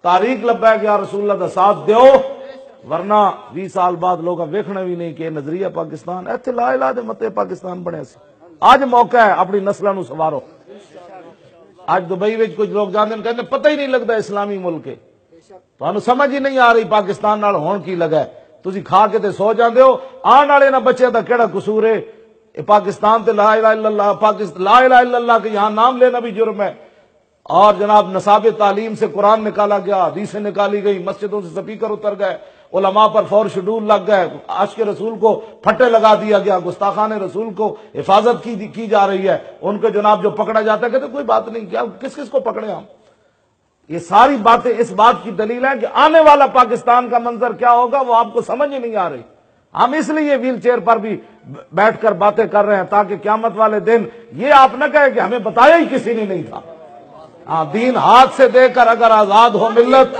तारीख लब्बा है कि या रसूल अल्लाह दा साथ दियो, वरना 20 साल बाद लोग वेखना भी नहीं कि नजरिया पाकिस्तान इत्थे ला इलाह दे मते पाकिस्तान बने सी। आज मौका है अपनी नस्लां नूं सवारो। आज दुबई विच कुछ लोग जांदे कहंदे पता ही नहीं लगता इस्लामी मुल्क है, तुहानूं समझ ही नहीं आ रही पाकिस्तान नाल होण की लगा है। तुसीं खा के ते सो जांदे हो, आने वाले ना बच्चे दा केड़ा कसूर है? पाकिस्तान ते ला इलाहा इल्लल्लाह, पाकिस्तान ला इलाहा इल्लल्लाह के यहां नाम लेना भी जुर्म है। और जनाब नसाब तालीम से कुरान निकाला गया, हदीसें निकाली गई, मस्जिदों से स्पीकर उतर गए, उलमा पर फौर शेड्यूल लग गए, आशिक रसूल को फट्टे लगा दिया गया, गुस्ताखान रसूल को हिफाजत की जा रही है। उनके जनाब जो पकड़ा जाता है कहते कोई बात नहीं, क्या किस किस को पकड़े हम? ये सारी बातें इस बात की दलील है कि आने वाला पाकिस्तान का मंजर क्या होगा वो आपको समझ ही नहीं आ रही। हम इसलिए व्हील चेयर पर भी बैठकर बातें कर रहे हैं ताकि क़यामत वाले दिन ये आप न कहे कि हमें बताया ही किसी ने नहीं था। हाँ, दीन हाथ से देकर अगर आजाद हो मिल्लत,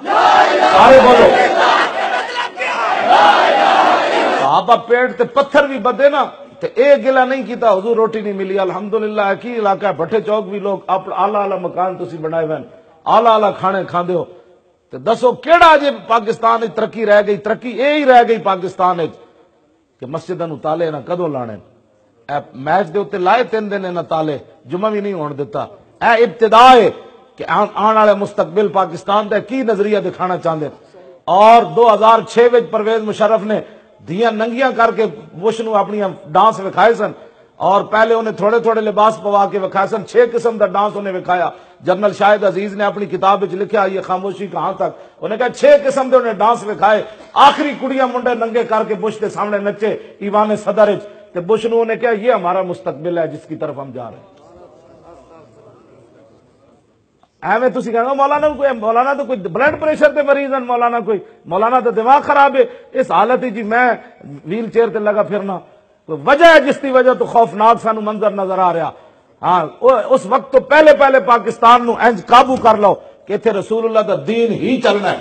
सारे बोलो आप पेट ते पत्थर भी बदे ना तो एक गिला नहीं किया, हुजूर रोटी नहीं मिली। अल्हम्दुलिल्लाह की इलाका भट्टे चौक भी लोग आला आला मकान तुसी बनाए हुए, आला आला खाने खांदे हो। तो दसो केड़ा अजे पाकिस्तान में तरक्की रह गई? तरक्की ये ही रह गई पाकिस्तान में कि मस्जिदां नूं ताले ना कदों लाने, मैच दे उत्ते लाए 3 दिन ना ताले, जुमा भी नहीं होने दिता। ए इब्तिदा है कि आने वाले मुस्तकबिल पाकिस्तान का की नजरिया दिखाना चाहते। और 2006 विच परवेज मुशर्रफ ने धियां नंगियां करके बुश नूं अपनी डांस विखाए सन, और पहले उन्हें थोड़े थोड़े लिबास पवा के विखाए सन। 6 किस्म का डांस उन्हें विखाया। जनरल शाहिद अजीज ने अपनी किताब में लिखा ये खामोशी कहां तक, उन्हें कहा 6 किस्म के उन्हें डांस विखाए। आखिरी कुड़ियां मुंडे नंगे करके बुश के सामने नचे ईवान सदर च, बुश नूं उन्हें कहा ये हमारा मुस्तकबिल है जिसकी तरफ हम जा रहे हैं। एवं तुसी कहना मौलाना तो कोई ब्लड प्रेशर के मरीज हैं, मौलाना तो दिमाग खराब है। इस हालत ही जी मैं व्हील चेयर ते लगा फिरना कोई वजह है जिसकी वजह तो खौफनाक सानू मंजर नजर आ रहा। हाँ, उस वक्त तो पहले पाकिस्तान नू इंज काबू कर लो कि इत्थे रसूलुल्लाह दा दीन ही चलना है,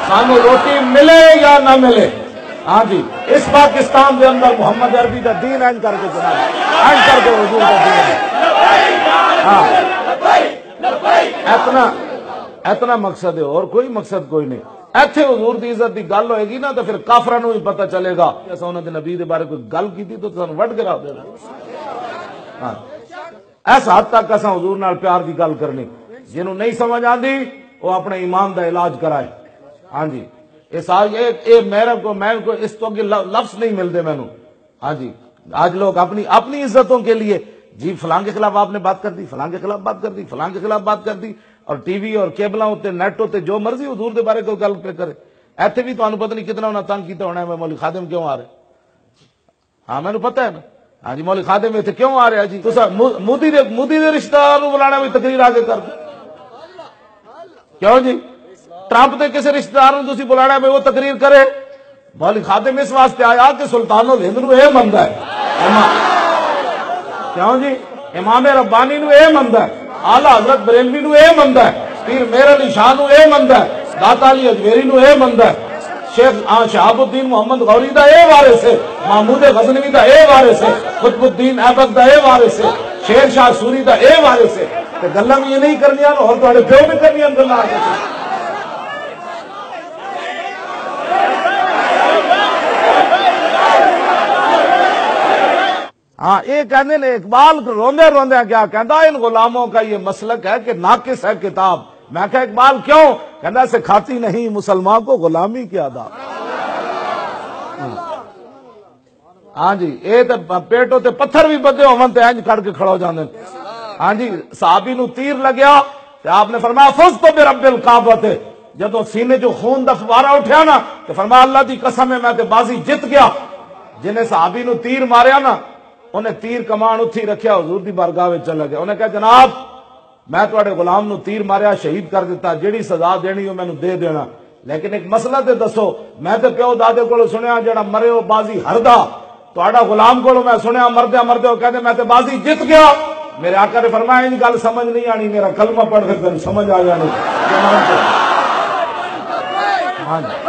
सानू रोटी मिले या ना मिले। हाँ जी, इस पाकिस्तान के अंदर मोहम्मद अरबी का दीन इंज करके चला, इंज करके हुजूर का दीन। हाँ, इतना मकसद है और कोई मकसद कोई नहीं। इत्थे हुजूर दी इज्जत की गल होएगी ना तो फिर काफरां नूं भी पता चलेगा असां उन्हां दे नबी दे बारे कोई गल कीती तो सानूं वड गिरा देना। हाँ, इस हद तक असां हुजूर नाल प्यार की गल करनी। जिन्हों नहीं समझ आती वो अपने ईमान का इलाज कराए। हाँ जी, ये सारी मैं को इस तो अगे लफ्ज नहीं मिलते मैनू। हाँ जी, आज लोग अपनी इज्जतों के लिए जी फलां के खिलाफ आपने बात कर दी, फलां के खिलाफ बात कर दी, फलां के खिलाफ बात कर दी, और टीवी और केबलों उत्ते नेट उत्ते जो मर्जी हुजूर दे बारे कोई गल पे करे। इत्थे भी तुहानूं पता नहीं कितना उन्हें तंग कीता होना है मौलवी खादिम क्यों आ रहे। हाँ, मैनूं पता है ना। हाँ जी, मौलवी खादिम इत्थे क्यों आ रहा जी? तुसां मोदी दे रिश्तेदार नूं बुलाना भी तकरीर आगे कर दो क्यों जी? ट्रंप के किसी रिश्तेदार नूं तुसीं बुलाना भी वो तकरीर करे। मौलवी खादिम इस वास्ते आया कि सुल्तानुल हिंद नूं इह मनदा है, क्यों जी? इमाम रब्बानी नूं इह मनदा है, आला हजरत बरेलवी नूं इह मनदा है, पीर मेहर अली शाह नूं इह मनदा है, दाता अली अजमेरी नूं इह मनदा है, शेख शहाबुद्दीन मोहम्मद गौरी दा इह वारिस है, महमूद गजनवी दा इह वारिस है, कुतुबुद्दीन ऐबक दा इह वारिस है, शेर शाह सूरी दा इह वारिस है। ते गल्लां भी ये नहीं करनियां और तुहाडे प्यो भी करनियां गल्लां आके। हाँ, ये कहते ने इकबाल रोंदे रोंदे क्या कहता इन गुलामों का ये मसलक है कि नाकिस है किताब। मैं कहा इकबाल क्यों? कहता सिखाती नहीं मुसलमान को गुलामी की आदाब। हाँ जी, ये तो पेटों ते पत्थर भी बदे होवन ते इंज करके खड़ा हो जाते। हाँ जी, साहबी नूं तीर लग्या ते आपने फरमाया फुज़ तो बिरब्बिल काबत, जदों सीने जो खून दा फवारा उठा ना तो फरमाया अल्लाह दी कसम है मैं ते बाजी जित गया। जिन्हें साहबी नूं तीर मारिया ना उन्हें तीर कमान उत्थे रखिया, हुजूर दी बारगाह विच चला गया। उन्हें कहा जनाब मैं तुहाडे गुलाम नूं तीर मारिया, शहीद कर दिता, जिहड़ी सजा देनी हो मैनूं दे देना, लेकिन एक मसला ते दसो, मैं ते प्यो दादे कोलों सुनिया जिहड़ा मरे हो बाजी हरदा, तुहाडा गुलाम कोलों मैं सुनिया मरदे मरदे कहते मैं ते बाजी जित गया। मेरे आका ने फरमाया इन गल समझ नहीं आनी, मेरा कलमा पढ़ के तेन समझ आ जानी। हाँ जी,